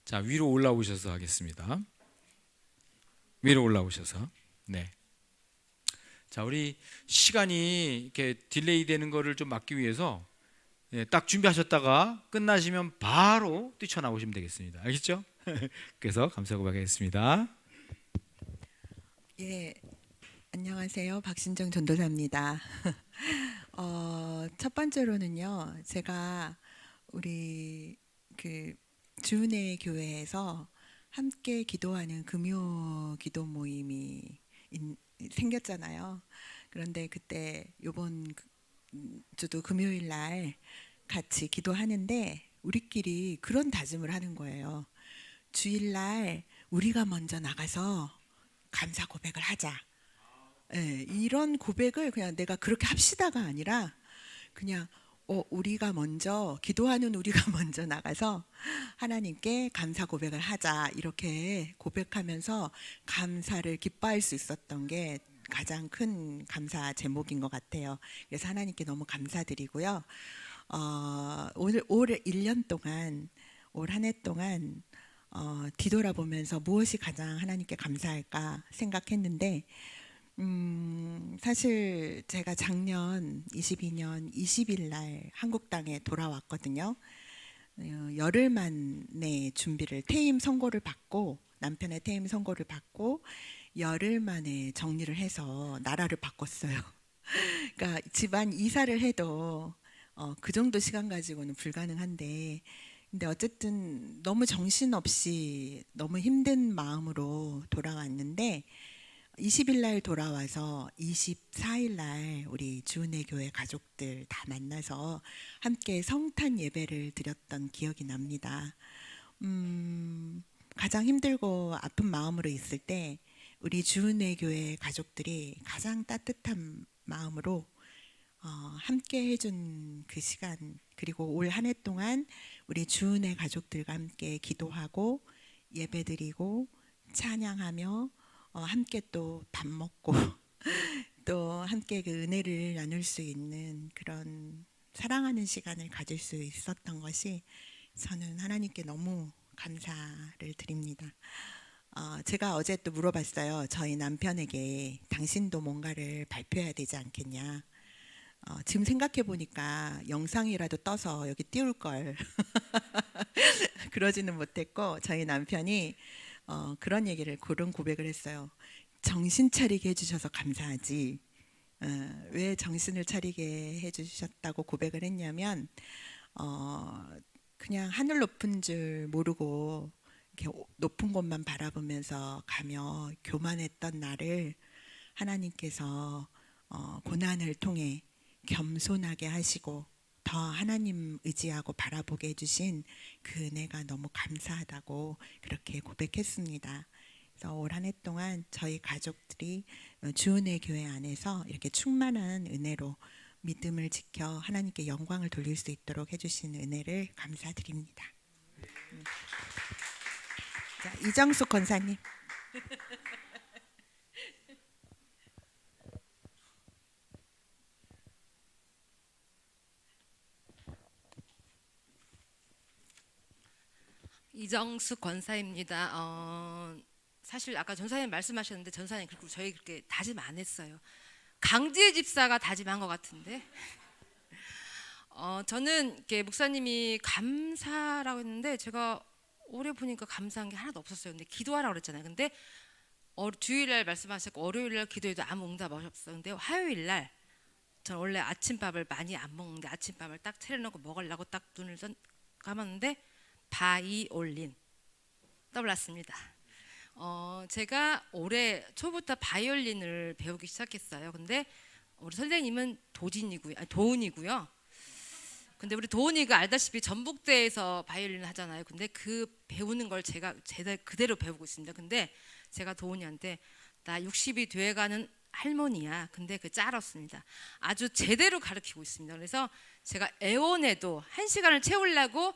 자, 위로 올라오셔서 하겠습니다. 위로 올라오셔서. 네. 자, 우리 시간이 이렇게 딜레이 되는 거를 좀 막기 위해서 딱 준비하셨다가 끝나시면 바로 뛰쳐나오시면 되겠습니다. 알겠죠? 그래서 감사 고백하겠습니다. 예, 안녕하세요. 박신정 전도사입니다. 첫 번째로는요, 제가 우리 그 주은혜 교회에서 함께 기도하는 금요 기도 모임이 생겼잖아요. 그런데 그때 요번 주도 금요일 날 같이 기도하는데 우리끼리 그런 다짐을 하는 거예요. 주일날 우리가 먼저 나가서 감사 고백을 하자. 예, 이런 고백을 그냥 내가 그렇게 합시다가 아니라 그냥 우리가 먼저 기도하는 우리가 먼저 나가서 하나님께 감사 고백을 하자, 이렇게 고백하면서 감사를 기뻐할 수 있었던 게 가장 큰 감사 제목인 것 같아요. 그래서 하나님께 너무 감사드리고요. 올 1년 동안, 올 한 해 동안 뒤돌아보면서 무엇이 가장 하나님께 감사할까 생각했는데, 사실 제가 작년 22년 20일 날 한국 땅에 돌아왔거든요. 열흘 만에 준비를, 퇴임 선고를 받고, 남편의 퇴임 선고를 받고 열흘 만에 정리를 해서 나라를 바꿨어요. 그러니까 집안 이사를 해도 그 정도 시간 가지고는 불가능한데, 근데 어쨌든 너무 정신없이 너무 힘든 마음으로 돌아왔는데, 20일 날 돌아와서 24일 날 우리 주은혜 교회 가족들 다 만나서 함께 성탄 예배를 드렸던 기억이 납니다. 가장 힘들고 아픈 마음으로 있을 때 우리 주은혜 교회 가족들이 가장 따뜻한 마음으로 함께 해준 그 시간, 그리고 올 한 해 동안 우리 주은혜 가족들과 함께 기도하고 예배드리고 찬양하며 함께 또 밥 먹고 또 함께 그 은혜를 나눌 수 있는 그런 사랑하는 시간을 가질 수 있었던 것이 저는 하나님께 너무 감사를 드립니다. 제가 어제 또 물어봤어요. 저희 남편에게 당신도 뭔가를 발표해야 되지 않겠냐. 지금 생각해 보니까 영상이라도 떠서 여기 띄울 걸 그러지는 못했고, 저희 남편이 그런 얘기를, 그런 고백을 했어요. 정신 차리게 해주셔서 감사하지. 왜 정신을 차리게 해주셨다고 고백을 했냐면, 그냥 하늘 높은 줄 모르고 이렇게 높은 곳만 바라보면서 가며 교만했던 나를 하나님께서 고난을 통해 겸손하게 하시고 더 하나님 의지하고 바라보게 해주신 그 은혜가 너무 감사하다고 그렇게 고백했습니다. 그래서 올 한 해 동안 저희 가족들이 주은혜 교회 안에서 이렇게 충만한 은혜로 믿음을 지켜 하나님께 영광을 돌릴 수 있도록 해주신 은혜를 감사드립니다. 자, 이정숙 권사님. 이정숙 권사입니다. 사실 아까 전사님 말씀하셨는데 전사님 그리고 저희 그렇게 다짐 안 했어요. 강지혜 집사가 다짐한 것 같은데. 저는 이렇게 목사님이 감사라고 했는데 제가 올해 보니까 감사한 게 하나도 없었어요. 근데 기도하라고 그랬잖아요. 근데 주일날 말씀하셨고 월요일날 기도해도 아무 응답 없었어요. 근데 화요일날 저는 원래 아침밥을 많이 안 먹는데 아침밥을 딱 차려놓고 먹으려고 딱 눈을 감았는데 바이올린 떠올랐습니다. 제가 올해 초부터 바이올린을 배우기 시작했어요. 근데 우리 선생님은 도은이고요. 근데 우리 도은이가 알다시피 전북대에서 바이올린을 하잖아요. 근데 그 배우는 걸 제가 그대로 배우고 있습니다. 근데 제가 도은이한테 나 60이 돼가는 할머니야. 근데 그 짤었습니다. 아주 제대로 가르치고 있습니다. 그래서 제가 애원해도 1시간을 채우려고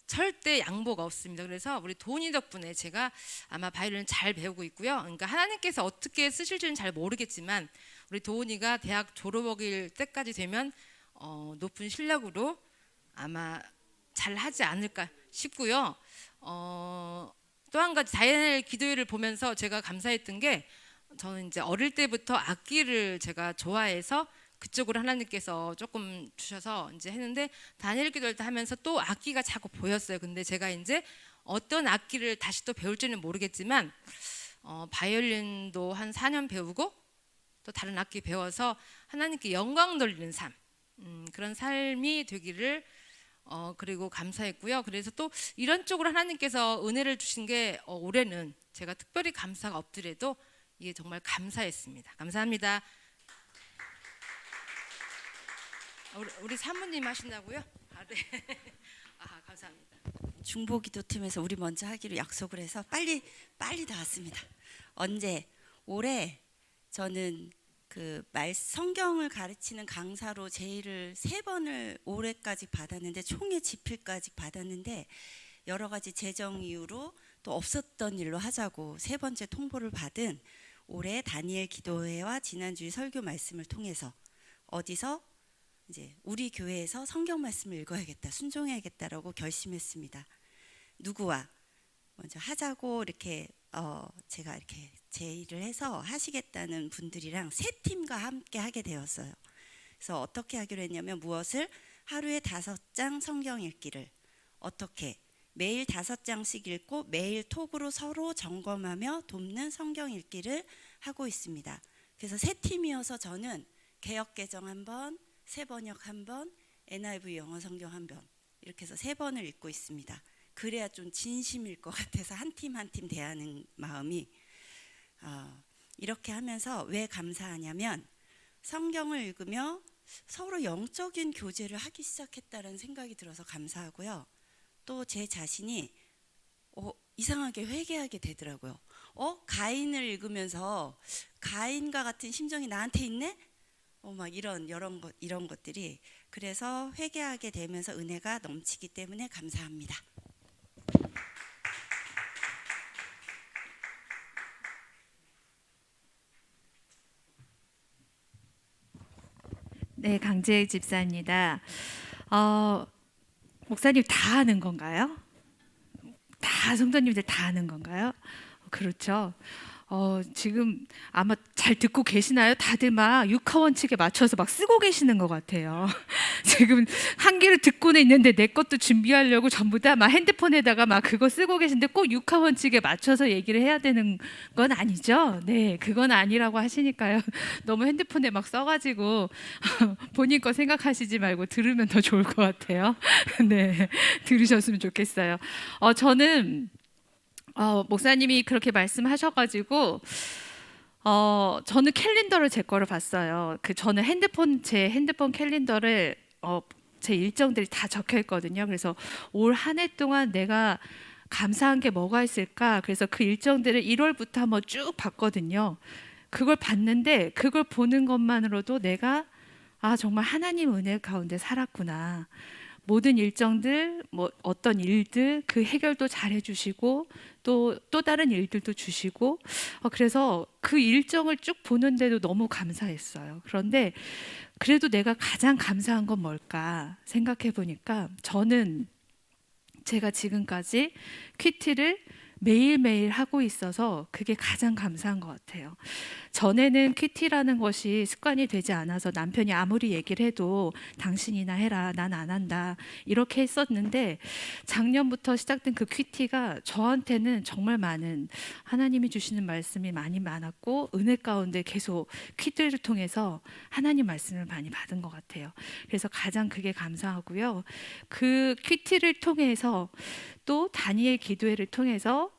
절대 양보가 없습니다. 그래서 우리 도은이 덕분에 제가 아마 바이올린을 잘 배우고 있고요. 그러니까 하나님께서 어떻게 쓰실지는 잘 모르겠지만 우리 도은이가 대학 졸업일 때까지 되면 높은 실력으로 아마 잘 하지 않을까. 싶고요. 또 한 가지 다니엘 기도회를 보면서 제가 감사했던 게, 저는 이제 어릴 때부터 악기를 제가 좋아해서 그쪽으로 하나님께서 조금 주셔서 이제 했는데, 다니엘 기도를 하면서 또 악기가 자꾸 보였어요. 근데 제가 이제 어떤 악기를 다시 또 배울지는 모르겠지만 바이올린도 한 4년 배우고 또 다른 악기 배워서 하나님께 영광 돌리는 삶, 그런 삶이 되기를 그리고 감사했고요. 그래서 또 이런 쪽으로 하나님께서 은혜를 주신 게 올해는 제가 특별히 감사가 없더라도 이게 정말 감사했습니다. 감사합니다. 우리 사모님 하신다고요? 아, 네. 아, 감사합니다. 중보기도팀에서 우리 먼저 하기로 약속을 해서 빨리 다 왔습니다. 언제? 올해 저는 그 성경을 가르치는 강사로 제의를 3번을 올해까지 받았는데, 총회 집필까지 받았는데 여러 가지 재정 이유로 또 없었던 일로 하자고 3번째 통보를 받은 올해 다니엘 기도회와 지난주에 설교 말씀을 통해서 어디서 이제 우리 교회에서 성경 말씀을 읽어야겠다, 순종해야겠다라고 결심했습니다. 누구와 먼저 하자고 이렇게 제가 이렇게 제의를 해서 하시겠다는 분들이랑 3팀과 함께 하게 되었어요. 그래서 어떻게 하기로 했냐면, 무엇을 하루에 5장 성경 읽기를, 어떻게 매일 5장씩 읽고 매일 톡으로 서로 점검하며 돕는 성경 읽기를 하고 있습니다. 그래서 3팀이어서 저는 개역 개정 1번, 새번역 1번, NIV 영어 성경 1번, 이렇게 해서 3번을 읽고 있습니다. 그래야 좀 진심일 것 같아서 한 팀 한 팀 대하는 마음이, 이렇게 하면서 왜 감사하냐면, 성경을 읽으며 서로 영적인 교제를 하기 시작했다는 생각이 들어서 감사하고요. 또 제 자신이 이상하게 회개하게 되더라고요. 가인을 읽으면서 가인과 같은 심정이 나한테 있네? 막 이런 것들이, 그래서 회개하게 되면서 은혜가 넘치기 때문에 감사합니다. 네, 강재익 집사입니다. 목사님 다 하는 건가요? 다 성도님들 다 하는 건가요? 그렇죠. 지금 아마 잘 듣고 계시나요? 다들 막 육하 원칙에 맞춰서 막 쓰고 계시는 것 같아요. 지금 한 개를 듣고는 있는데 내 것도 준비하려고 전부 다 막 핸드폰에다가 막 그거 쓰고 계신데, 꼭 육하 원칙에 맞춰서 얘기를 해야 되는 건 아니죠? 네, 그건 아니라고 하시니까요. 너무 핸드폰에 막 써가지고 본인 거 생각하시지 말고 들으면 더 좋을 것 같아요. 네, 들으셨으면 좋겠어요. 저는 목사님이 그렇게 말씀하셔가지고 저는 캘린더를 제 거를 봤어요. 저는 제 핸드폰 캘린더를 제 일정들이 다 적혀 있거든요. 그래서 올 한 해 동안 내가 감사한 게 뭐가 있을까? 그래서 그 일정들을 1월부터 한번 쭉 봤거든요. 그걸 봤는데, 그걸 보는 것만으로도 내가 정말 하나님 은혜 가운데 살았구나. 모든 일정들, 어떤 일들 그 해결도 잘 해주시고 또 다른 일들도 주시고, 그래서 그 일정을 쭉 보는데도 너무 감사했어요. 그런데 그래도 내가 가장 감사한 건 뭘까 생각해 보니까, 저는 제가 지금까지 퀴티를 매일매일 하고 있어서 그게 가장 감사한 것 같아요. 전에는 퀴티라는 것이 습관이 되지 않아서 남편이 아무리 얘기를 해도 당신이나 해라, 난 안 한다, 이렇게 했었는데, 작년부터 시작된 그 퀴티가 저한테는 정말 많은 하나님이 주시는 말씀이 많이 많았고, 은혜 가운데 계속 퀴티를 통해서 하나님 말씀을 많이 받은 것 같아요. 그래서 가장 그게 감사하고요. 그 퀴티를 통해서 또 다니엘 기도회를 통해서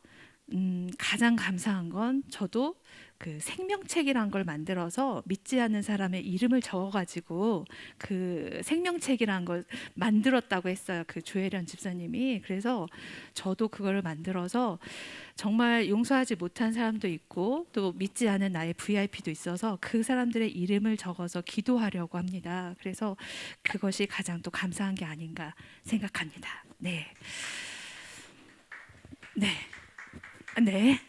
가장 감사한 건, 저도 그 생명책이란 걸 만들어서 믿지 않는 사람의 이름을 적어가지고 그 생명책이란 걸 만들었다고 했어요, 그 조혜련 집사님이. 그래서 저도 그거를 만들어서 정말 용서하지 못한 사람도 있고 또 믿지 않은 나의 VIP도 있어서 그 사람들의 이름을 적어서 기도하려고 합니다. 그래서 그것이 가장 또 감사한 게 아닌가 생각합니다. 네. 네. 네.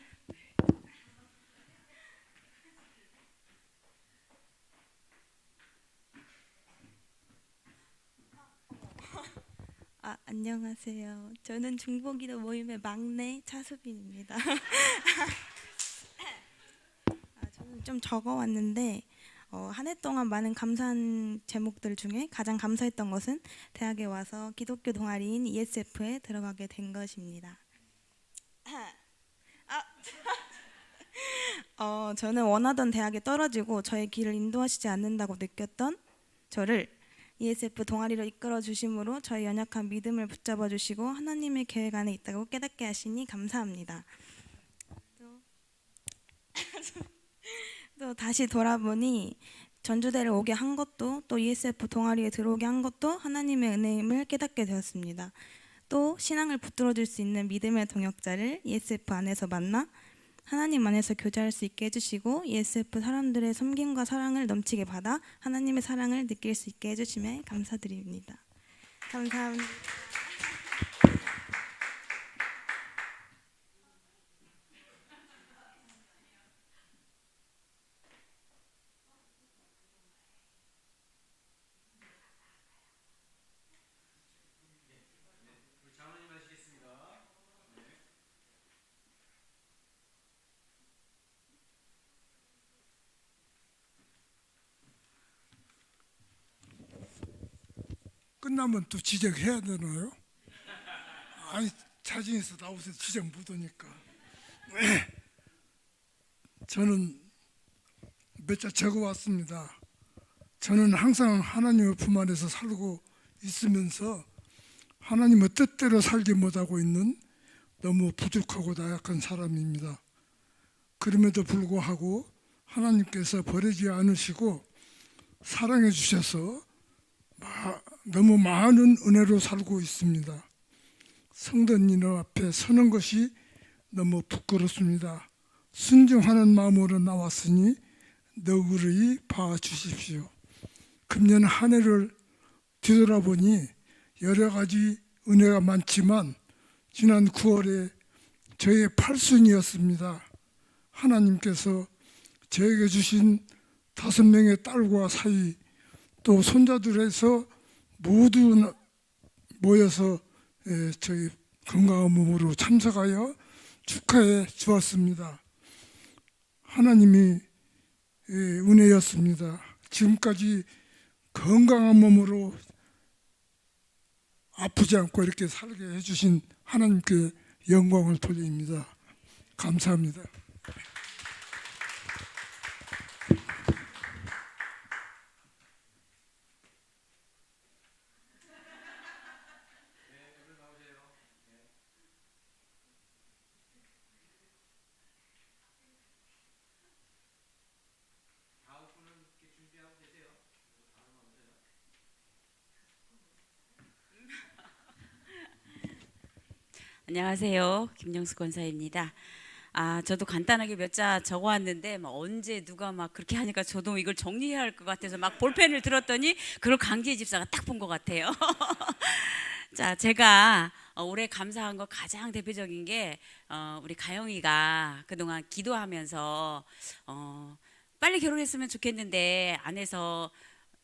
안녕하세요. 저는 중보기도 모임의 막내 차수빈입니다. 저는 좀 적어왔는데 한 해 동안 많은 감사한 제목들 중에 가장 감사했던 것은 대학에 와서 기독교 동아리인 ESF에 들어가게 된 것입니다. 저는 원하던 대학에 떨어지고 저의 길을 인도하시지 않는다고 느꼈던 저를 ESF 동아리로 이끌어 주심으로 저의 연약한 믿음을 붙잡아 주시고 하나님의 계획 안에 있다고 깨닫게 하시니 감사합니다. 또 다시 돌아보니 전주대를 오게 한 것도 또 ESF 동아리에 들어오게 한 것도 하나님의 은혜임을 깨닫게 되었습니다. 또 신앙을 붙들어 줄 수 있는 믿음의 동역자를 ESF 안에서 만나 하나님 안에서 교제할 수 있게 해주시고 ESF 사람들의 섬김과 사랑을 넘치게 받아 하나님의 사랑을 느낄 수 있게 해주심에 감사드립니다. 감사합니다. 끝나면 또 지적해야 되나요? 아니 자신 있어 나오세요. 지적 못 오니까. 저는 몇 자 적어왔습니다. 저는 항상 하나님의 품 안에서 살고 있으면서 하나님의 뜻대로 살지 못하고 있는 너무 부족하고 나약한 사람입니다. 그럼에도 불구하고 하나님께서 버리지 않으시고 사랑해 주셔서 너무 많은 은혜로 살고 있습니다. 성도님 앞에 서는 것이 너무 부끄럽습니다. 순종하는 마음으로 나왔으니 너그러이 봐주십시오. 금년 한 해를 뒤돌아보니 여러 가지 은혜가 많지만 지난 9월에 저의 팔순이었습니다. 하나님께서 저에게 주신 5명의 딸과 사이 또 손자들에서 모두 모여서 저희 건강한 몸으로 참석하여 축하해 주었습니다. 하나님이 은혜였습니다. 지금까지 건강한 몸으로 아프지 않고 이렇게 살게 해주신 하나님께 영광을 돌립니다. 감사합니다. 안녕하세요. 김영숙 권사입니다. 저도 간단하게 몇 자 적어왔는데 언제 누가 막 그렇게 하니까 저도 이걸 정리해야 할 것 같아서 막 볼펜을 들었더니 그걸 강지혜 집사가 딱 본 것 같아요. 자, 제가 올해 감사한 거 가장 대표적인 게 우리 가영이가 그동안 기도하면서 빨리 결혼했으면 좋겠는데 안에서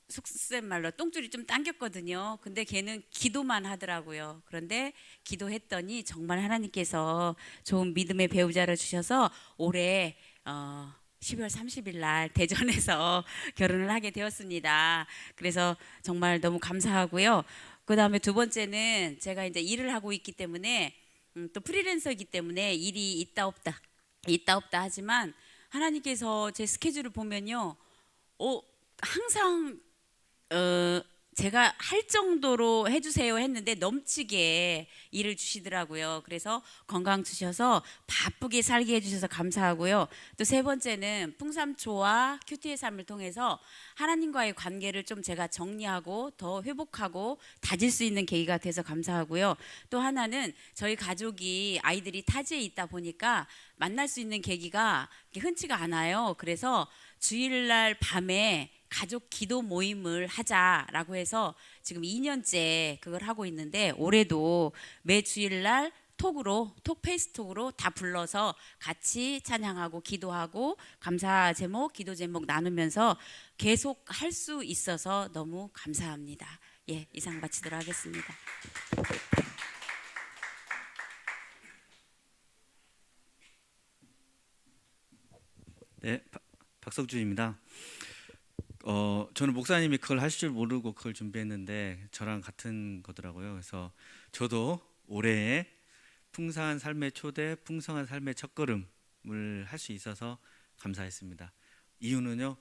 속셈 말로 똥줄이 좀 당겼거든요. 근데 걔는 기도만 하더라고요. 그런데 기도했더니 정말 하나님께서 좋은 믿음의 배우자를 주셔서 올해 12월 30일 날 대전에서 결혼을 하게 되었습니다. 그래서 정말 너무 감사하고요. 그 다음에 두 번째는 제가 이제 일을 하고 있기 때문에 또 프리랜서이기 때문에 일이 있다 없다 하지만 하나님께서 제 스케줄을 보면요, 항상 제가 할 정도로 해주세요 했는데 넘치게 일을 주시더라고요. 그래서 건강 주셔서 바쁘게 살게 해주셔서 감사하고요. 또 세 번째는 풍삼초와 큐티의 삶을 통해서 하나님과의 관계를 좀 제가 정리하고 더 회복하고 다질 수 있는 계기가 돼서 감사하고요. 또 하나는 저희 가족이 아이들이 타지에 있다 보니까 만날 수 있는 계기가 흔치가 않아요. 그래서 주일날 밤에 가족 기도 모임을 하자라고 해서 지금 2년째 그걸 하고 있는데 올해도 매 주일날 톡페이스톡으로 다 불러서 같이 찬양하고 기도하고 감사 제목, 기도 제목 나누면서 계속 할 수 있어서 너무 감사합니다. 예, 이상 마치도록 하겠습니다. 네, 박석준입니다. 저는 목사님이 그걸 하실 줄 모르고 그걸 준비했는데 저랑 같은 거더라고요. 그래서 저도 올해에 풍성한 삶의 초대, 풍성한 삶의 첫걸음을 할 수 있어서 감사했습니다. 이유는요,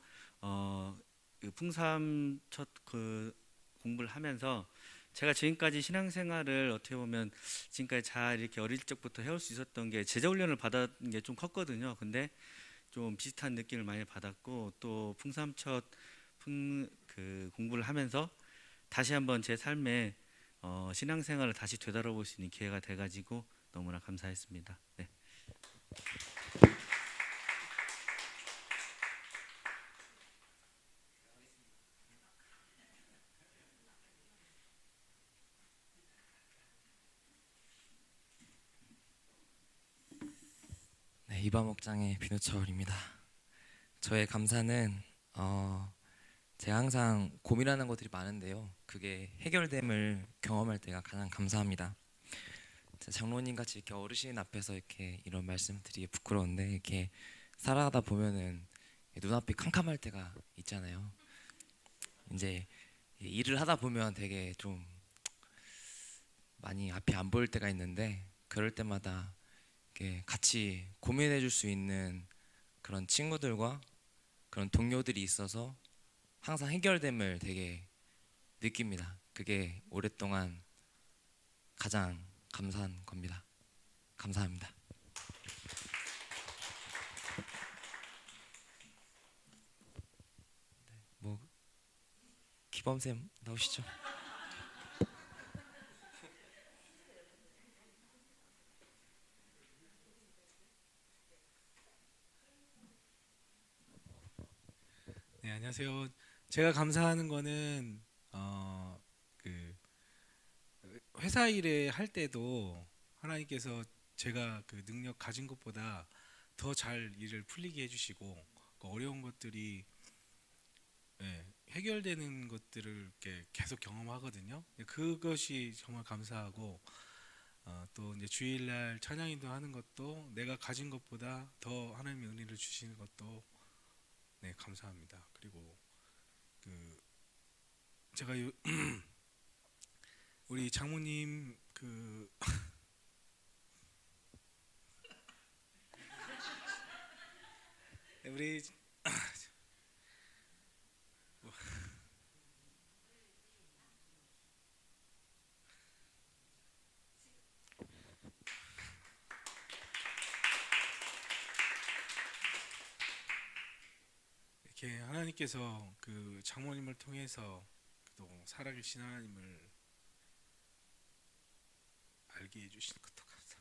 그 풍삼 첫 그 공부를 하면서 제가 지금까지 신앙생활을 어떻게 보면 지금까지 잘 이렇게 어릴 적부터 해올 수 있었던 게 제자 훈련을 받은 게 좀 컸거든요. 근데 좀 비슷한 느낌을 많이 받았고 또 풍삼첫 그 공부를 하면서 다시 한번 제 삶의 신앙생활을 다시 되돌아볼 수 있는 기회가 돼가지고 너무나 감사했습니다. 네. 네, 이바 목장의 비누철입니다. 저의 감사는 제가 항상 고민하는 것들이 많은데요. 그게 해결됨을 경험할 때가 가장 감사합니다. 장로님 같이 이렇게 어르신 앞에서 이렇게 이런 말씀드리기 부끄러운데 이렇게 살아가다 보면은 눈앞이 캄캄할 때가 있잖아요. 이제 일을 하다 보면 되게 좀 많이 앞이 안 보일 때가 있는데 그럴 때마다 이렇게 같이 고민해 줄 수 있는 그런 친구들과 그런 동료들이 있어서 항상 해결됨을 되게 느낍니다. 그게 오랫동안 가장 감사한 겁니다. 감사합니다. 뭐 기범쌤 나오시죠? 네, 안녕하세요. 제가 감사하는 거는 그 회사 일에 할 때도 하나님께서 제가 그 능력 가진 것보다 더 잘 일을 풀리게 해주시고 그 어려운 것들이 해결되는 것들을 이렇게 계속 경험하거든요. 그것이 정말 감사하고 또 이제 주일날 찬양인도 하는 것도 내가 가진 것보다 더 하나님의 은혜를 주시는 것도 네, 감사합니다. 그리고 그 제가 우리 장모님 그 우리 이렇게 하나님께서 그 장모님을 통해서 또 살아계신 하나님을 알게 해주시는 것도 감사합니다.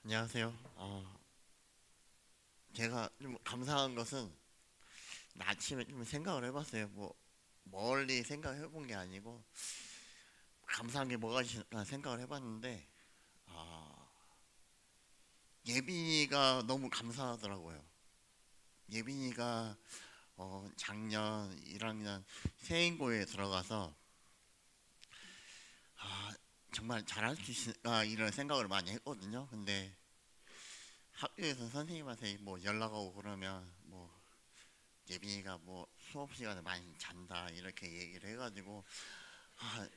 안녕하세요. 제가 좀 감사한 것은 아침에 좀 생각을 해봤어요. 뭐 멀리 생각해본 게 아니고 감사한 게 뭐가 있을까 생각을 해봤는데 예빈이가 너무 감사하더라고요. 예빈이가 작년 1학년 세인고에 들어가서 정말 잘할 수 있을까 이런 생각을 많이 했거든요. 근데 학교에서 선생님한테 뭐 연락 오고 그러면 뭐 예빈이가 뭐 수업 시간에 많이 잔다 이렇게 얘기를 해가지고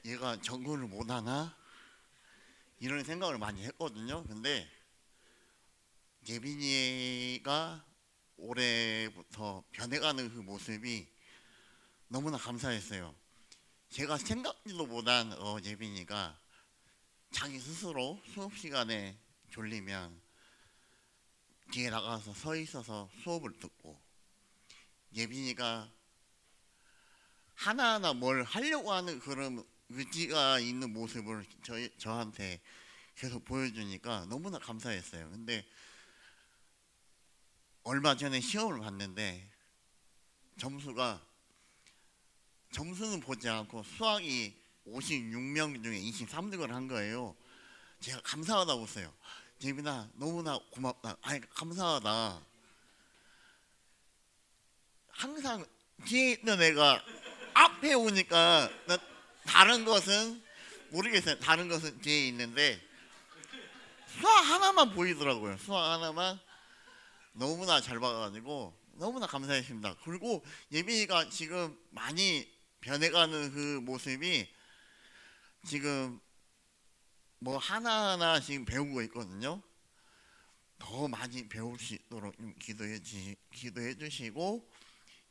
얘가 전공을 못하나 이런 생각을 많이 했거든요. 근데 예빈이가 올해부터 변해가는 그 모습이 너무나 감사했어요. 제가 생각지도 못한 예빈이가 자기 스스로 수업 시간에 졸리면 뒤에 나가서 서 있어서 수업을 듣고 예빈이가 하나하나 뭘 하려고 하는 그런 의지가 있는 모습을 저한테 계속 보여주니까 너무나 감사했어요. 근데 얼마 전에 시험을 봤는데 점수는 보지 않고 수학이 56명 중에 23등을 한 거예요. 제가 감사하다고 했어요. 재민아 너무나 고맙다. 아니 감사하다. 항상 뒤에 있는 애가 앞에 오니까 다른 것은 모르겠어요. 다른 것은 뒤에 있는데 수학 하나만 보이더라고요. 수학 하나만 너무나 잘 봐가지고 너무나 감사했습니다. 그리고 예빈이가 지금 많이 변해가는 그 모습이 지금 뭐 하나하나 지금 배우고 있거든요. 더 많이 배울 수 있도록 기도해 주시고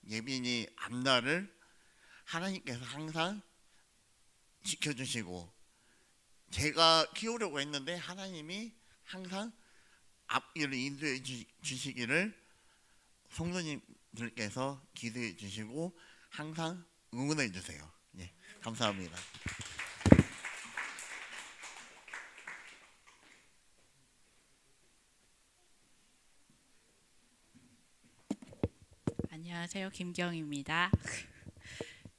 예빈이 앞날을 하나님께서 항상 지켜주시고 제가 키우려고 했는데 하나님이 항상 앞길을 인도해 주시기를 성도님들께서 기도해 주시고 항상 응원해 주세요. 예, 감사합니다. 안녕하세요. 김경입니다.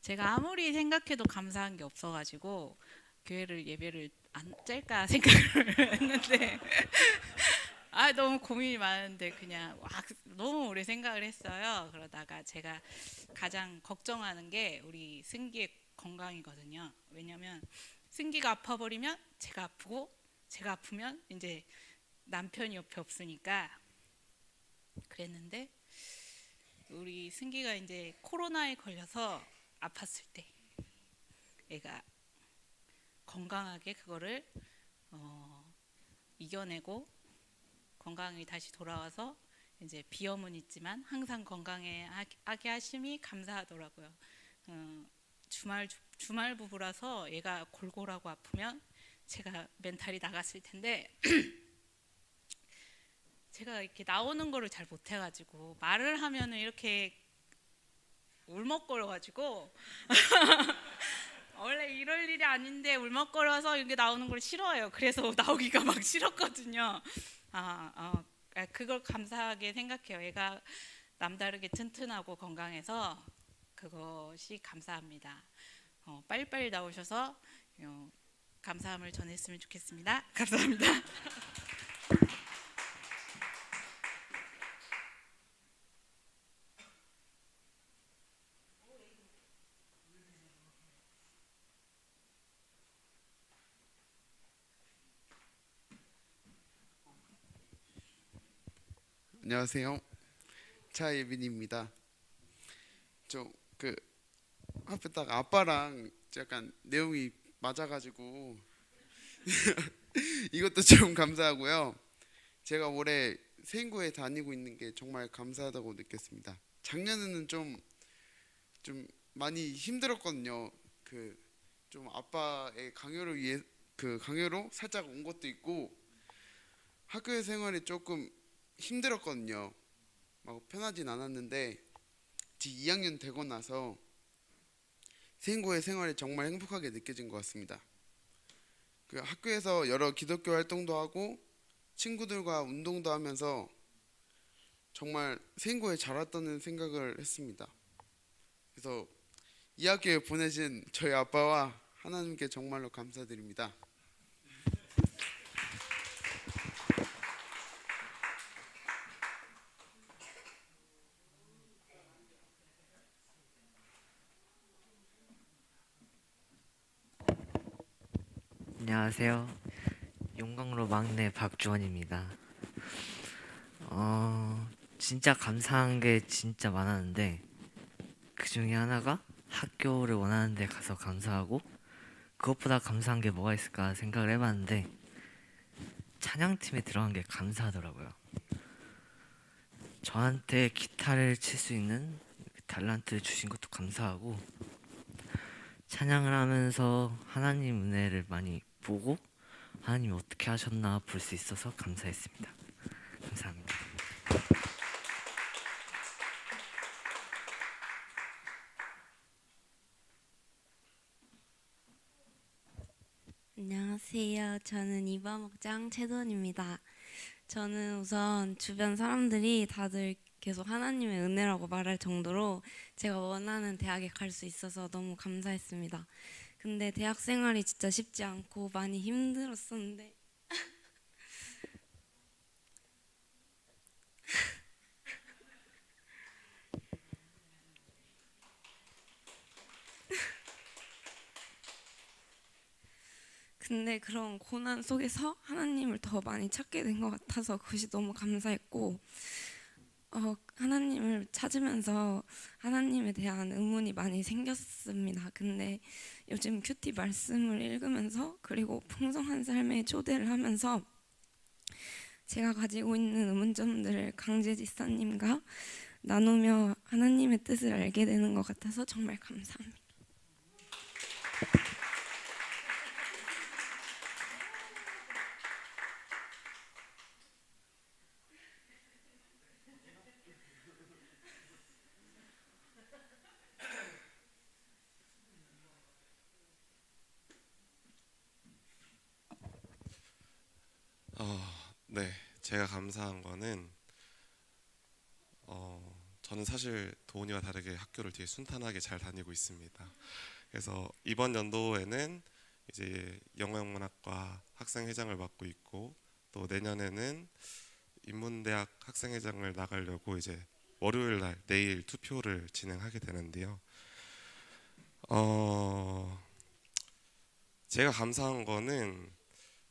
제가 아무리 생각해도 감사한 게 없어가지고 교회를 예배를 안 짤까 생각을 했는데 너무 고민이 많은데 그냥 너무 오래 생각을 했어요. 그러다가 제가 가장 걱정하는 게 우리 승기의 건강이거든요. 왜냐면 승기가 아파버리면 제가 아프고 제가 아프면 이제 남편이 옆에 없으니까 그랬는데 우리 승기가 이제 코로나에 걸려서 아팠을 때 애가 건강하게 그거를 이겨내고 건강이 다시 돌아와서 이제 비염은 있지만 항상 건강하게 하심이 감사하더라고요. 주말 부부라서 얘가 골골하고 아프면 제가 멘탈이 나갔을 텐데 제가 이렇게 나오는 거를 잘 못해가지고 말을 하면은 이렇게 울먹거려가지고 원래 이럴 일이 아닌데 울먹거려서 이게 나오는 걸 싫어해요. 그래서 나오기가 막 싫었거든요. 그걸 감사하게 생각해요. 얘가 남다르게 튼튼하고 건강해서 그것이 감사합니다. 빨리빨리 나오셔서 감사함을 전했으면 좋겠습니다. 감사합니다. 안녕하세요. 차예빈입니다. 앞에 딱 아빠랑 약간 내용이 맞아가지고 이것도 좀 감사하고요. 제가 올해 세인고에 다니고 있는 게 정말 감사하다고 느꼈습니다. 작년에는 좀 많이 힘들었거든요. 좀 아빠의 강요로 살짝 온 것도 있고 학교 생활이 조금 힘들었거든요. 막 편하진 않았는데 2학년 되고 나서 세인고의 생활이 정말 행복하게 느껴진 것 같습니다. 학교에서 여러 기독교 활동도 하고 친구들과 운동도 하면서 정말 세인고에 잘 왔다는 생각을 했습니다. 그래서 이 학교에 보내신 저희 아빠와 하나님께 정말로 감사드립니다. 안녕하세요. 용광로 막내 박주원입니다. 진짜 감사한 게 진짜 많았는데 그 중에 하나가 학교를 원하는 데 가서 감사하고 그것보다 감사한 게 뭐가 있을까 생각을 해봤는데 찬양팀에 들어간 게 감사하더라고요. 저한테 기타를 칠 수 있는 탤런트를 주신 것도 감사하고 찬양을 하면서 하나님 은혜를 많이 보고 하나님이 어떻게 하셨나 볼 수 있어서 감사했습니다. 감사합니다. 안녕하세요. 저는 이바목장 채돈입니다. 저는 우선 주변 사람들이 다들 계속 하나님의 은혜라고 말할 정도로 제가 원하는 대학에 갈 수 있어서 너무 감사했습니다. 근데 대학 생활이 진짜 쉽지 않고 많이 힘들었었는데 근데 그런 고난 속에서 하나님을 더 많이 찾게 된 것 같아서 그것이 너무 감사했고 하나님을 찾으면서 하나님에 대한 의문이 많이 생겼습니다. 근데 요즘 큐티 말씀을 읽으면서 그리고 풍성한 삶의 초대를 하면서 제가 가지고 있는 의문점들을 강재 지사님과 나누며 하나님의 뜻을 알게 되는 것 같아서 정말 감사합니다. 네, 제가 감사한 거는 저는 사실 도훈이와 다르게 학교를 되게 순탄하게 잘 다니고 있습니다. 그래서 이번 연도에는 이제 영어영문학과 학생회장을 맡고 있고 또 내년에는 인문대학 학생회장을 나가려고 이제 월요일 날 내일 투표를 진행하게 되는데요. 제가 감사한 거는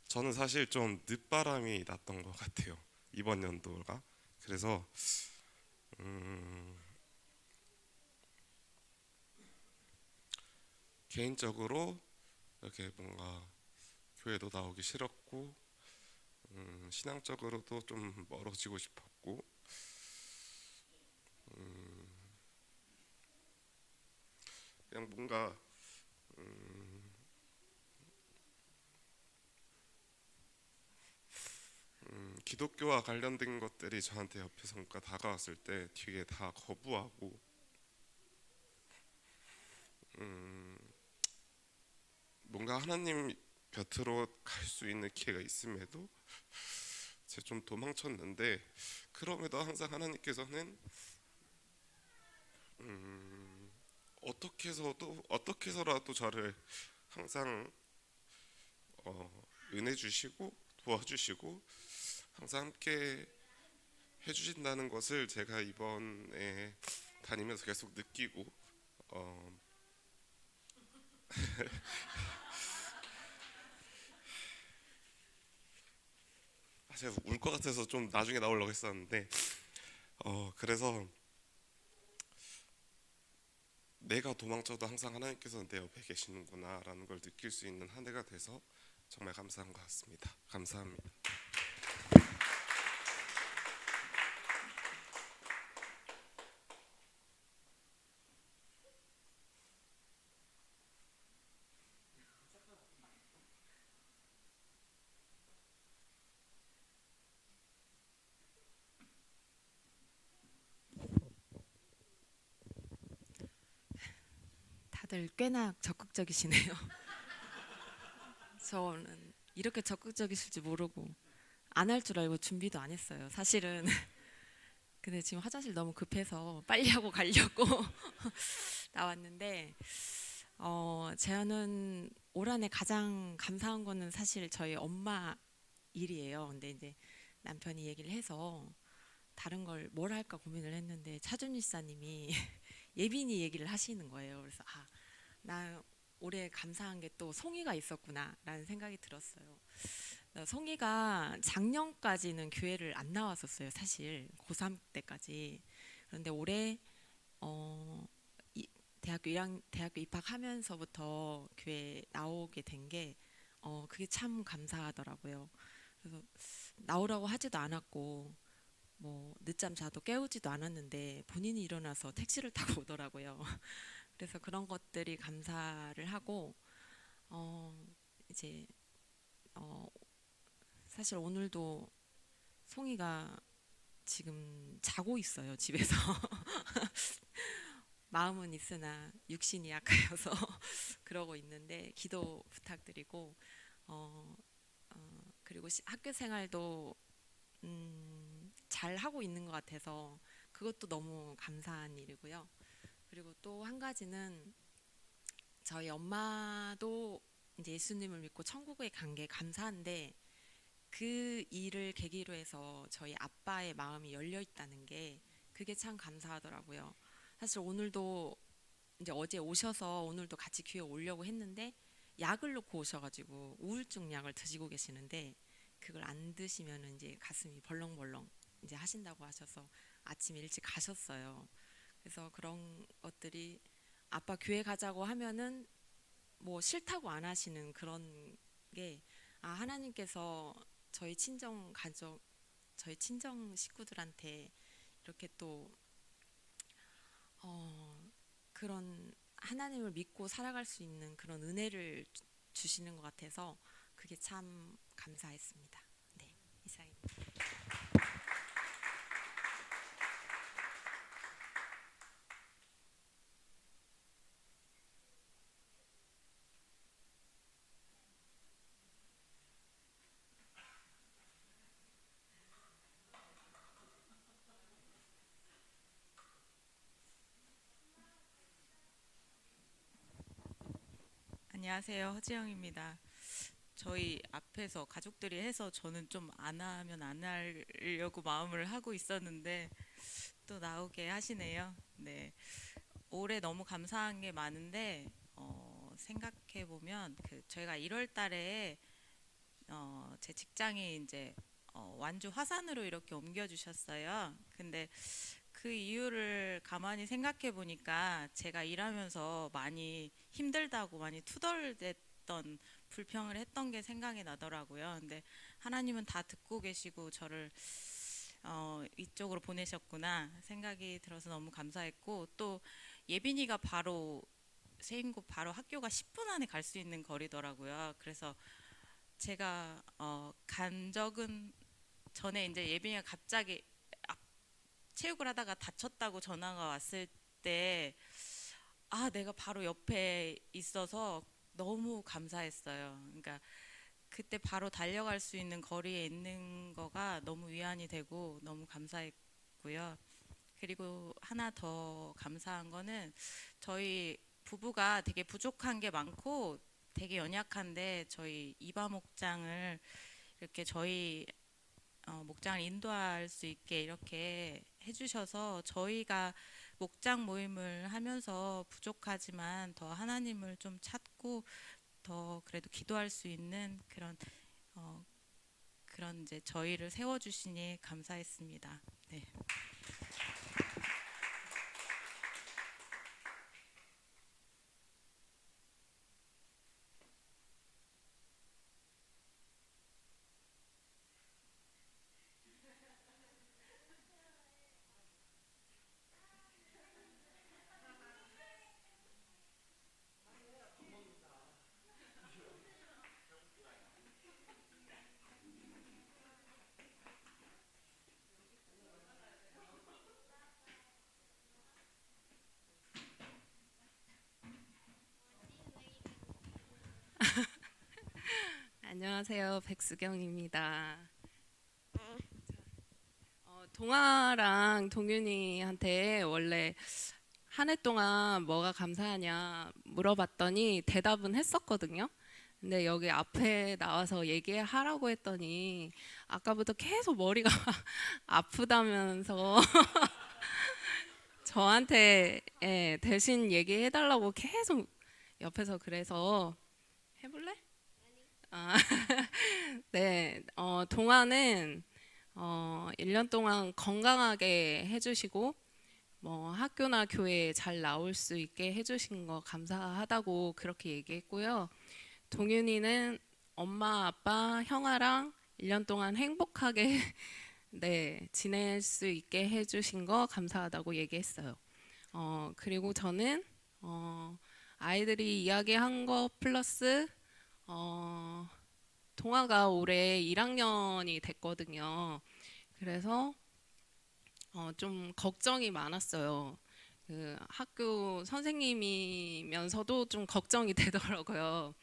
저는 사실 좀 늦바람이 났던 것 같아요. 이번 연도가. 그래서 개인적으로 이렇게 뭔가 교회도 나오기 싫었고 신앙적으로도 좀 멀어지고 싶었고 그냥 뭔가 기독교와 관련된 것들이 저한테 옆에서 뭔가 다가왔을 때 되게 다 거부하고 뭔가 하나님 곁으로 갈 수 있는 기회가 있음에도 제가 좀 도망쳤는데 그럼에도 항상 하나님께서는 어떻게 해서라도 저를 항상 은혜 주시고 도와주시고 항상 함께 해주신다는 것을 제가 이번에 다니면서 계속 느끼고 제가 울 것 같아서 좀 나중에 나오려고 했었는데 그래서 내가 도망쳐도 항상 하나님께서 내 옆에 계시는구나 라는 걸 느낄 수 있는 한 해가 돼서 정말 감사한 것 같습니다. 감사합니다. 다들 꽤나 적극적이시네요. 저는 이렇게 적극적이실 줄 모르고 안 할 줄 알고 준비도 안 했어요. 사실은. 근데 지금 화장실 너무 급해서 빨리 하고 가려고 나왔는데 저는 올 한해 가장 감사한 거는 사실 저희 엄마 일이에요. 근데 이제 남편이 얘기를 해서 다른 걸 뭘 할까 고민을 했는데 차준 일사님이 예빈이 얘기를 하시는 거예요. 그래서 나 올해 감사한 게 또 송이가 있었구나라는 생각이 들었어요. 송이가 작년까지는 교회를 안 나왔었어요. 사실 고3 때까지. 그런데 올해 대학교 입학하면서부터 교회 나오게 된 게 그게 참 감사하더라고요. 그래서 나오라고 하지도 않았고 뭐 늦잠 자도 깨우지도 않았는데 본인이 일어나서 택시를 타고 오더라고요. 그래서 그런 것들이 감사를 하고 이제 사실 오늘도 송이가 지금 자고 있어요, 집에서. 마음은 있으나 육신이 약하여서 그러고 있는데 기도 부탁드리고 그리고 학교 생활도 잘 하고 있는 것 같아서 그것도 너무 감사한 일이고요. 그리고 또 한 가지는 저희 엄마도 이제 예수님을 믿고 천국에 간 게 감사한데 그 일을 계기로 해서 저희 아빠의 마음이 열려 있다는 게 그게 참 감사하더라고요. 사실 오늘도 이제 어제 오셔서 오늘도 같이 교회 오려고 했는데 약을 놓고 오셔가지고 우울증 약을 드시고 계시는데 그걸 안 드시면 이제 가슴이 벌렁벌렁 이제 하신다고 하셔서 아침 일찍 가셨어요. 그래서 그런 것들이 아빠 교회 가자고 하면은 뭐 싫다고 안 하시는 그런 게 하나님께서 저희 친정 가족, 저희 친정 식구들한테 이렇게 또 그런 하나님을 믿고 살아갈 수 있는 그런 은혜를 주시는 것 같아서 그게 참 감사했습니다. 네, 이상입니다. 안녕하세요. 허지영입니다. 저희 앞에서 가족들이 해서 저는 좀 안 하면 안 하려고 마음을 하고 있었는데 또 나오게 하시네요. 네, 올해 너무 감사한 게 많은데 생각해 보면 저희가 1월달에 제 직장이 이제 완주 화산으로 이렇게 옮겨주셨어요. 근데 그 이유를 가만히 생각해 보니까 제가 일하면서 많이 힘들다고 많이 투덜댔던 불평을 했던 게 생각이 나더라고요. 근데 하나님은 다 듣고 계시고 저를 이쪽으로 보내셨구나 생각이 들어서 너무 감사했고, 또 예빈이가 바로 세인고 바로 학교가 10분 안에 갈 수 있는 거리더라고요. 그래서 제가 간 적은 전에 이제 예빈이가 갑자기 체육을 하다가 다쳤다고 전화가 왔을 때 내가 바로 옆에 있어서 너무 감사했어요. 그러니까 그때 바로 달려갈 수 있는 거리에 있는 거가 너무 위안이 되고 너무 감사했고요. 그리고 하나 더 감사한 거는 저희 부부가 되게 부족한 게 많고 되게 연약한데 저희 이바 목장을 이렇게 저희 목장을 인도할 수 있게 이렇게 해주셔서 저희가 목장 모임을 하면서 부족하지만 더 하나님을 좀 찾고 더 그래도 기도할 수 있는 그런 이제 저희를 세워주시니 감사했습니다. 네. 안녕하세요. 백수경입니다. 동아랑 동윤이한테 원래 한 해 동안 뭐가 감사하냐 물어봤더니 대답은 했었거든요. 근데 여기 앞에 나와서 얘기하라고 했더니 아까부터 계속 머리가 아프다면서 저한테 대신 얘기해달라고 계속 옆에서 그래서 해볼래? 네, 동아는 1년 동안 건강하게 해주시고 뭐 학교나 교회에 잘 나올 수 있게 해주신 거 감사하다고 그렇게 얘기했고요. 동윤이는 엄마, 아빠, 형아랑 1년 동안 행복하게 네, 지낼 수 있게 해주신 거 감사하다고 얘기했어요. 그리고 저는 아이들이 이야기한 거 플러스 동아가 올해 1학년이 됐거든요. 그래서 좀 걱정이 많았어요. 그 학교 선생님이면서도 좀 걱정이 되더라고요.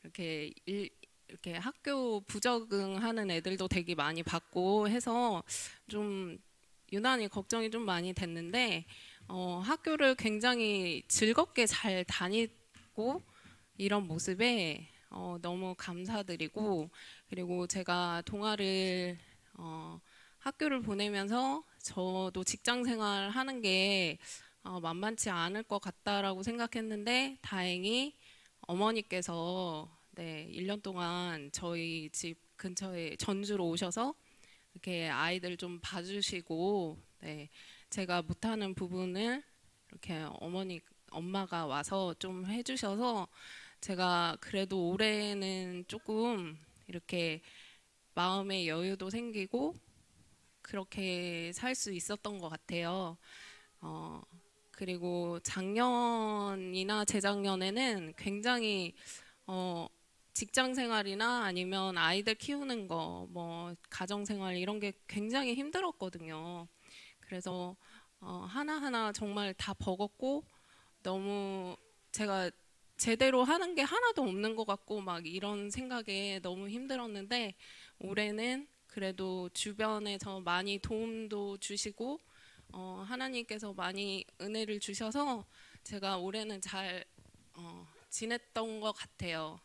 이렇게 학교 부적응하는 애들도 되게 많이 받고 해서 좀 유난히 걱정이 좀 많이 됐는데 학교를 굉장히 즐겁게 잘 있고 이런 모습에 너무 감사드리고, 그리고 제가 동아를 학교를 보내면서 저도 직장 생활 하는 게 만만치 않을 것 같다라고 생각했는데 다행히 어머니께서 1년 동안 저희 집 근처에 전주로 오셔서 이렇게 아이들 좀 봐주시고, 제가 못하는 부분을 이렇게 엄마가 와서 좀 해주셔서 제가 그래도 올해는 조금 이렇게 마음의 여유도 생기고 그렇게 살 수 있었던 것 같아요. 그리고 작년이나 재작년에는 굉장히 직장 생활이나 아니면 아이들 키우는 거, 뭐 가정 생활 이런 게 굉장히 힘들었거든요. 그래서 하나하나 정말 다 버겁고 너무 제가 제대로 하는 게 하나도 없는 것 같고 막 이런 생각에 너무 힘들었는데, 올해는 그래도 주변에서 많이 도움도 주시고 하나님께서 많이 은혜를 주셔서 제가 올해는 잘 지냈던 것 같아요.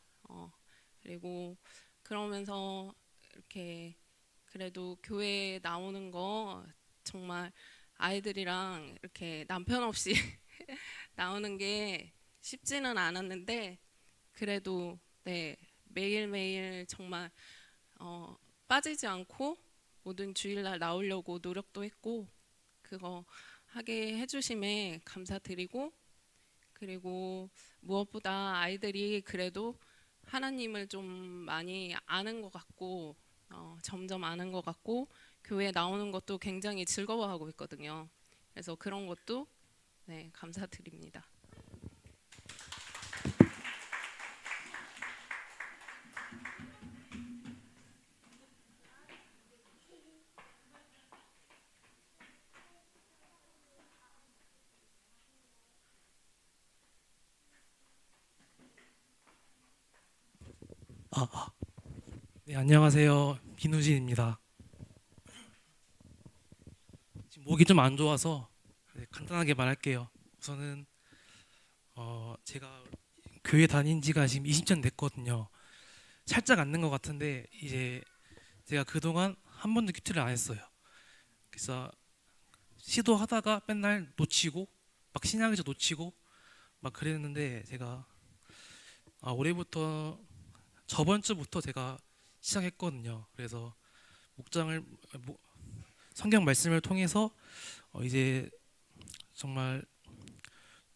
그리고 그러면서 이렇게 그래도 교회에 나오는 거 정말 아이들이랑 이렇게 남편 없이 나오는 게 쉽지는 않았는데, 그래도 매일매일 정말 빠지지 않고 모든 주일날 나오려고 노력도 했고, 그거 하게 해주심에 감사드리고, 그리고 무엇보다 아이들이 그래도 하나님을 좀 많이 아는 것 같고 점점 아는 것 같고 교회 나오는 것도 굉장히 즐거워하고 있거든요. 그래서 그런 것도 감사드립니다. 네, 안녕하세요. 김우진입니다. 지금 목이 좀 안 좋아서 간단하게 말할게요. 우선은 제가 교회 다닌 지가 지금 20년 됐거든요. 살짝 앉는 것 같은데 이제 제가 그동안 한 번도 큐티를 안 했어요. 그래서 시도하다가 맨날 놓치고 막 신앙에서 놓치고 막 그랬는데, 제가 올해부터 저번 주부터 제가 시작했거든요. 그래서 성경 말씀을 통해서 이제 정말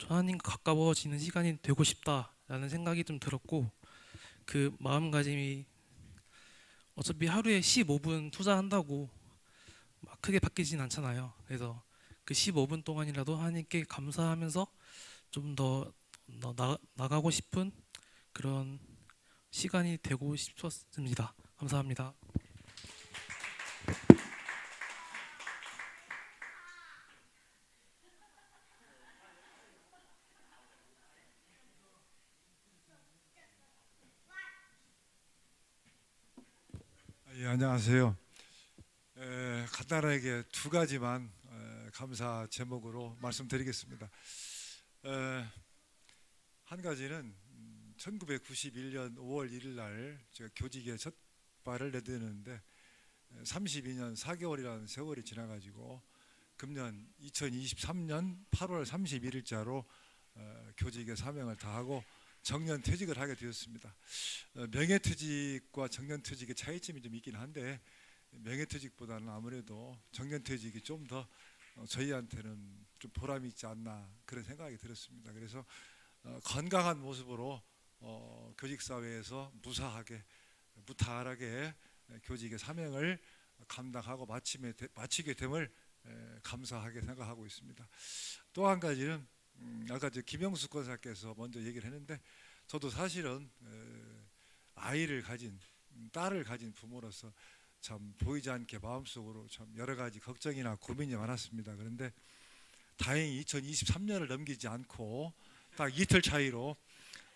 하나님과 가까워지는 시간이 되고 싶다라는 생각이 좀 들었고, 그 마음가짐이 어차피 하루에 15분 투자한다고 막 크게 바뀌진 않잖아요. 그래서 그 15분 동안이라도 하나님께 감사하면서 좀 더 나가고 싶은 그런 시간이 되고 싶었습니다. 감사합니다. 예, 안녕하세요. 간단하게 두 가지만 감사 제목으로 말씀드리겠습니다. 한 가지는 1991년 5월 1일 날 제가 교직에 첫 발을 내딛는데 32년 4개월이라는 세월이 지나가지고 금년 2023년 8월 31일자로 교직의 사명을 다하고 정년퇴직을 하게 되었습니다. 명예퇴직과 정년퇴직의 차이점이 좀 있긴 한데, 명예퇴직보다는 아무래도 정년퇴직이 좀 더 저희한테는 좀 보람이 있지 않나 그런 생각이 들었습니다. 그래서 건강한 모습으로 교직사회에서 무탈하게 교직의 사명을 감당하고 마치게 됨을 감사하게 생각하고 있습니다. 또 한 가지는 아까 김영수 권사께서 먼저 얘기를 했는데, 저도 사실은 딸을 가진 부모로서 참 보이지 않게 마음속으로 참 여러 가지 걱정이나 고민이 많았습니다. 그런데 다행히 2023년을 넘기지 않고 딱 이틀 차이로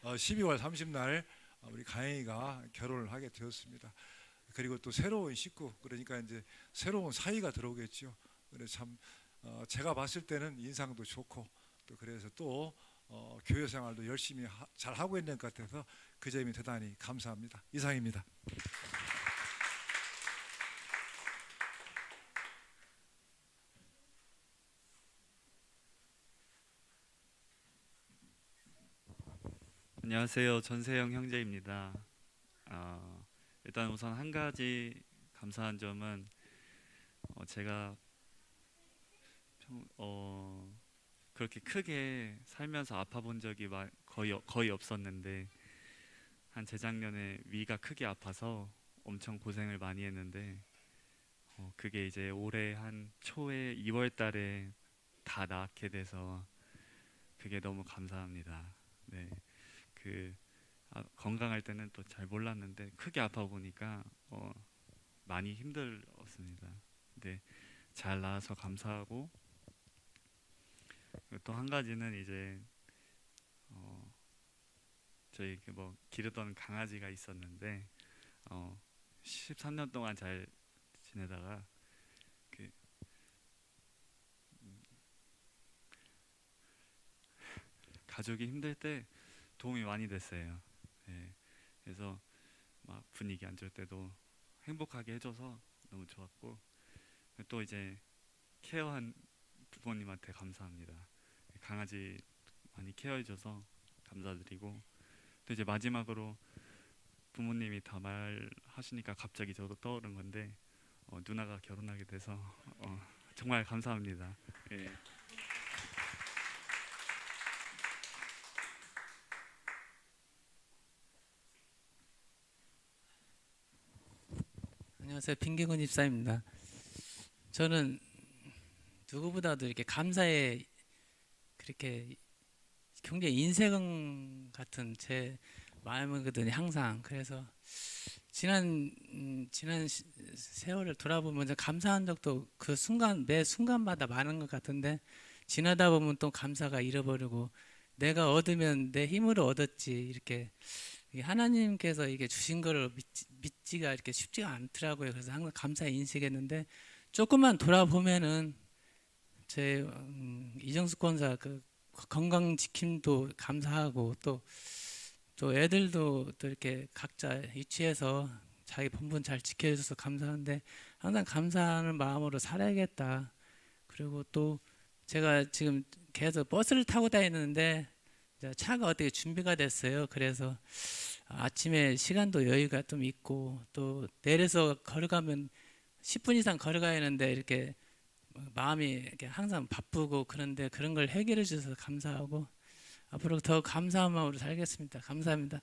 12월 30날 우리 가영이가 결혼을 하게 되었습니다. 그리고 또 새로운 식구, 그러니까 이제 새로운 사이가 들어오겠죠. 그래서 참 제가 봤을 때는 인상도 좋고, 또 그래서 또 교회 생활도 열심히 잘 하고 있는 것 같아서 그 점이 대단히 감사합니다. 이상입니다. 안녕하세요. 전세영 형제입니다. 일단 우선 한 가지 감사한 점은 제가 그렇게 크게 살면서 아파본 적이 거의 없었는데 한 재작년에 위가 크게 아파서 엄청 고생을 많이 했는데 그게 이제 올해 한 초에 2월 달에 다 낫게 돼서 그게 너무 감사합니다. 네. 건강할 때는 또 잘 몰랐는데 크게 아파 보니까 많이 힘들었습니다. 근데 잘 나아서 감사하고, 또 한 가지는 이제 저희 기르던 강아지가 있었는데 13년 동안 잘 지내다가 가족이 힘들 때 도움이 많이 됐어요. 예, 그래서 막 분위기 안 좋을 때도 행복하게 해줘서 너무 좋았고, 또 이제 케어한 부모님한테 감사합니다. 강아지 많이 케어해줘서 감사드리고, 또 이제 마지막으로 부모님이 다 말하시니까 갑자기 저도 떠오른 건데 누나가 결혼하게 돼서 정말 감사합니다. 예. 안녕하세요. 핑계군 집사입니다. 저는 누구보다도 이렇게 감사에 그렇게 굉장히 인생 같은 제 마음이거든요. 항상. 그래서 지난 세월을 돌아보면 감사한 적도 그 순간 매 순간마다 많은 것 같은데, 지나다 보면 또 감사가 잃어버리고, 내가 얻으면 내 힘으로 얻었지, 이렇게 하나님께서 이게 주신 거를 믿지가 이렇게 쉽지가 않더라고요. 그래서 항상 감사에 인식했는데, 조금만 돌아보면은 제 이정숙 권사 그 건강 지킴도 감사하고, 또 애들도 또 이렇게 각자 위치해서 자기 본분 잘 지켜줘서 감사한데, 항상 감사하는 마음으로 살아야겠다. 그리고 또 제가 지금 계속 버스를 타고 다니는데 차가 어떻게 준비가 됐어요. 그래서 아침에 시간도 여유가 좀 있고, 또 내려서 걸어가면 10분 이상 걸어가야 하는데 이렇게 마음이 이렇게 항상 바쁘고, 그런데 그런 걸 해결해 주셔서 감사하고, 앞으로 더 감사한 마음으로 살겠습니다. 감사합니다.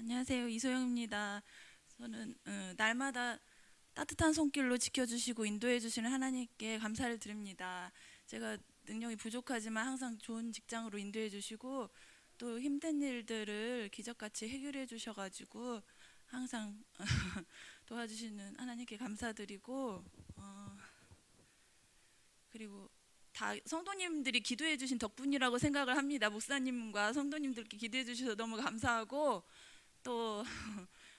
안녕하세요. 이소영입니다. 저는 날마다 따뜻한 손길로 지켜주시고 인도해 주시는 하나님께 감사를 드립니다. 제가 능력이 부족하지만 항상 좋은 직장으로 인도해 주시고, 또 힘든 일들을 기적같이 해결해 주셔가지고 항상 도와주시는 하나님께 감사드리고, 그리고 다 성도님들이 기도해 주신 덕분이라고 생각을 합니다. 목사님과 성도님들께 기도해 주셔서 너무 감사하고, 또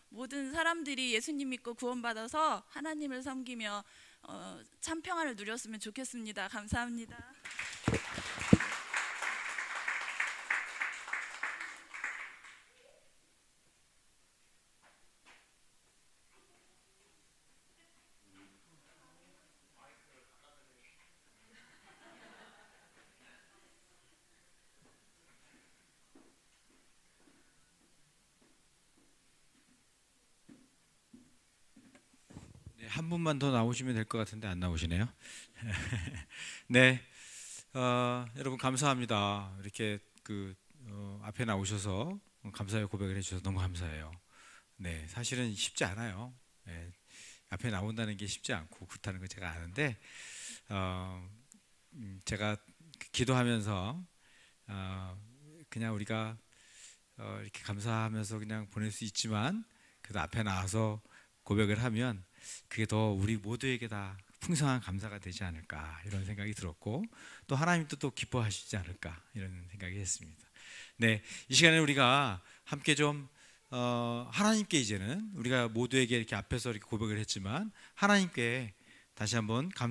모든 사람들이 예수님 믿고 구원받아서 하나님을 섬기며 참 평안을 누렸으면 좋겠습니다. 감사합니다. 한 분만 더 나오시면 될 것 같은데 안 나오시네요. 네, 여러분 감사합니다. 이렇게 앞에 나오셔서 감사의 고백을 해주셔서 너무 감사해요. 네, 사실은 쉽지 않아요. 네, 앞에 나온다는 게 쉽지 않고 그렇다는 걸 제가 아는데, 제가 기도하면서 그냥 우리가 이렇게 감사하면서 그냥 보낼 수 있지만 그래도 앞에 나와서 고백을 하면 그게 더 우리 모두에게 다 풍성한 감사가 되지 않을까 이런 생각이 들었고 또 하나님도 또 기뻐하시지 않을까 이런 생각이 했습니다. 네, 이 시간에 우리가 함께 좀 하나님께 이제는 우리가 모두에게 이렇게 앞에서 이렇게 고백을 했지만 하나님께 다시 한번 감사